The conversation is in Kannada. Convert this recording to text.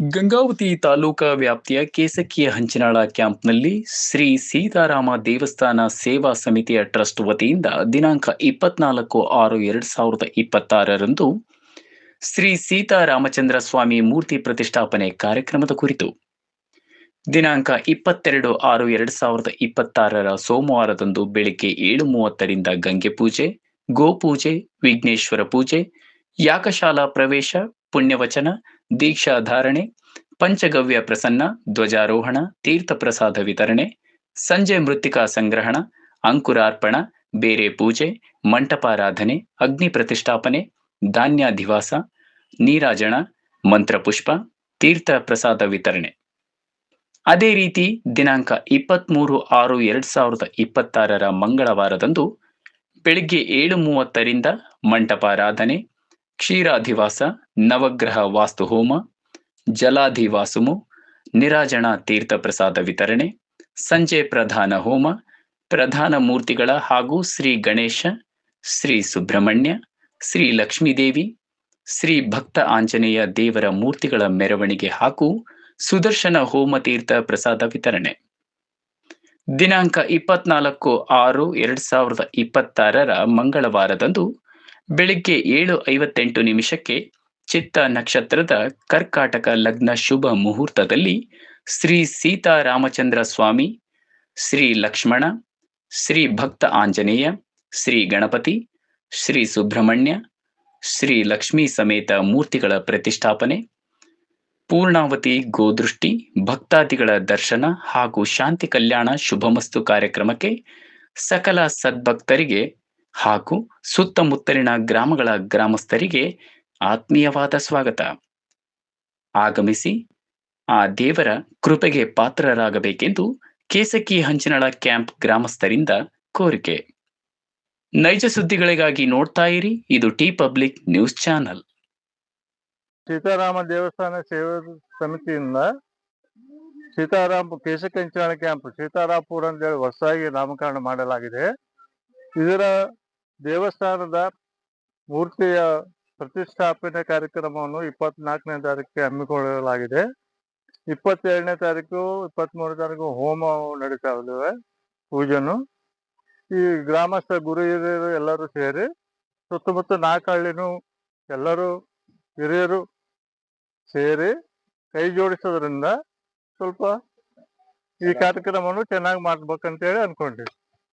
ಗಂಗಾವತಿ ತಾಲೂಕಾ ವ್ಯಾಪ್ತಿಯ ಕೇಸಕಿಯ ಹಂಚಿನಾಳ ಕ್ಯಾಂಪ್ನಲ್ಲಿ ಶ್ರೀ ಸೀತಾರಾಮ ದೇವಸ್ಥಾನ ಸೇವಾ ಸಮಿತಿಯ ಟ್ರಸ್ಟ್ ವತಿಯಿಂದ ದಿನಾಂಕ 24/6/2026ರಂದು ಶ್ರೀ ಸೀತಾರಾಮಚಂದ್ರ ಸ್ವಾಮಿ ಮೂರ್ತಿ ಪ್ರತಿಷ್ಠಾಪನೆ ಕಾರ್ಯಕ್ರಮದ ಕುರಿತು ದಿನಾಂಕ 22/6/2026 ಸೋಮವಾರದಂದು ಬೆಳಿಗ್ಗೆ 7:30ರಿಂದ ಗಂಗೆ ಪೂಜೆ, ಗೋಪೂಜೆ, ವಿಘ್ನೇಶ್ವರ ಪೂಜೆ, ಯಾಗಶಾಲಾ ಪ್ರವೇಶ, ಪುಣ್ಯವಚನ, ದೀಕ್ಷಾ ಧಾರಣೆ, ಪಂಚಗವ್ಯ ಪ್ರಸನ್ನ, ಧ್ವಜಾರೋಹಣ, ತೀರ್ಥ ಪ್ರಸಾದ ವಿತರಣೆ, ಸಂಜೆ ಮೃತ್ತಿಕಾ ಸಂಗ್ರಹಣ, ಅಂಕುರಾರ್ಪಣ, ಬೇರೆ ಪೂಜೆ, ಮಂಟಪಾರಾಧನೆ, ಅಗ್ನಿ ಪ್ರತಿಷ್ಠಾಪನೆ, ಧಾನ್ಯಾಧಿವಾಸ, ನೀರಾಜನ, ಮಂತ್ರಪುಷ್ಪ, ತೀರ್ಥ ಪ್ರಸಾದ ವಿತರಣೆ. ಅದೇ ರೀತಿ ದಿನಾಂಕ 23/6/2026 ಮಂಗಳವಾರದಂದು ಬೆಳಿಗ್ಗೆ 7:30ರಿಂದ ಮಂಟಪಾರಾಧನೆ, ಕ್ಷೀರಾಧಿವಾಸ, ನವಗ್ರಹ ವಾಸ್ತುಹೋಮ, ಜಲಾಧಿವಾಸುಮು, ನಿರಾಜನ ತೀರ್ಥ ಪ್ರಸಾದ ವಿತರಣೆ, ಸಂಜೆ ಪ್ರಧಾನ ಹೋಮ, ಪ್ರಧಾನ ಮೂರ್ತಿಗಳ ಹಾಗೂ ಶ್ರೀ ಗಣೇಶ, ಶ್ರೀ ಸುಬ್ರಹ್ಮಣ್ಯ, ಶ್ರೀ ಲಕ್ಷ್ಮೀದೇವಿ, ಶ್ರೀ ಭಕ್ತ ಆಂಜನೇಯ ದೇವರ ಮೂರ್ತಿಗಳ ಮೆರವಣಿಗೆ ಹಾಗೂ ಸುದರ್ಶನ ಹೋಮ ತೀರ್ಥ ಪ್ರಸಾದ ವಿತರಣೆ. ದಿನಾಂಕ 24/6/2026 ಮಂಗಳವಾರದಂದು ಬೆಳಿಗ್ಗೆ 7:58 ಚಿತ್ತ ನಕ್ಷತ್ರದ ಕರ್ಕಾಟಕ ಲಗ್ನ ಶುಭ ಮುಹೂರ್ತದಲ್ಲಿ ಶ್ರೀ ಸೀತಾರಾಮಚಂದ್ರ ಸ್ವಾಮಿ, ಶ್ರೀ ಲಕ್ಷ್ಮಣ, ಶ್ರೀ ಭಕ್ತ ಆಂಜನೇಯ, ಶ್ರೀ ಗಣಪತಿ, ಶ್ರೀ ಸುಬ್ರಹ್ಮಣ್ಯ, ಶ್ರೀ ಲಕ್ಷ್ಮೀ ಸಮೇತ ಮೂರ್ತಿಗಳ ಪ್ರತಿಷ್ಠಾಪನೆ, ಪೂರ್ಣಾವತಿ ಗೋದೃಷ್ಟಿ, ಭಕ್ತಾದಿಗಳ ದರ್ಶನ ಹಾಗೂ ಶಾಂತಿ ಕಲ್ಯಾಣ ಶುಭಮಸ್ತು ಕಾರ್ಯಕ್ರಮಕ್ಕೆ ಸಕಲ ಸದ್ಭಕ್ತರಿಗೆ ಹಾಗೂ ಸುತ್ತಮುತ್ತಲಿನ ಗ್ರಾಮಗಳ ಗ್ರಾಮಸ್ಥರಿಗೆ ಆತ್ಮೀಯವಾದ ಸ್ವಾಗತ. ಆಗಮಿಸಿ ಆ ದೇವರ ಕೃಪೆಗೆ ಪಾತ್ರರಾಗಬೇಕೆಂದು ಕೇಸಕಿ ಹಂಚಿನಾಳ ಕ್ಯಾಂಪ್ ಗ್ರಾಮಸ್ಥರಿಂದ ಕೋರಿಕೆ. ನೈಜ ಸುದ್ದಿಗಳಿಗಾಗಿ ನೋಡ್ತಾ ಇರಿ ಇದು T public news channel. Sitarama ದೇವಸ್ಥಾನ ಸೇವಾ ಸಮಿತಿಯಿಂದ ಸೀತಾರಾಮ್ ಕೇಸಕಿ ಹಂಚಿನಾಳ ಕ್ಯಾಂಪ್ ಸೀತಾರಾಮಪುರ ಅಂತೇಳಿ ಹೊಸದಾಗಿ ನಾಮಕರಣ ಮಾಡಲಾಗಿದೆ. ಇದರ ದೇವಸ್ಥಾನದ ಮೂರ್ತಿಯ ಪ್ರತಿಷ್ಠಾಪನೆ ಕಾರ್ಯಕ್ರಮವನ್ನು 24ನೇ ತಾರೀಕಿಗೆ ಹಮ್ಮಿಕೊಳ್ಳಲಾಗಿದೆ. 22ನೇ ತಾರೀಕು 23ನೇ ತಾರೀಕು ಹೋಮ ನಡೀತಾ ಇದ್ದಾವೆ, ಪೂಜೆನು. ಈ ಗ್ರಾಮಸ್ಥ ಗುರು ಹಿರಿಯರು ಎಲ್ಲರೂ ಸೇರಿ ಸುತ್ತಮುತ್ತ 4 ಹಳ್ಳಿನೂ ಎಲ್ಲರೂ ಹಿರಿಯರು ಸೇರಿ ಕೈ ಜೋಡಿಸೋದ್ರಿಂದ ಸ್ವಲ್ಪ ಈ ಕಾರ್ಯಕ್ರಮವನ್ನು ಚೆನ್ನಾಗಿ ಮಾಡ್ಬೇಕಂತೇಳಿ ಅನ್ಕೊಂಡಿವಿ.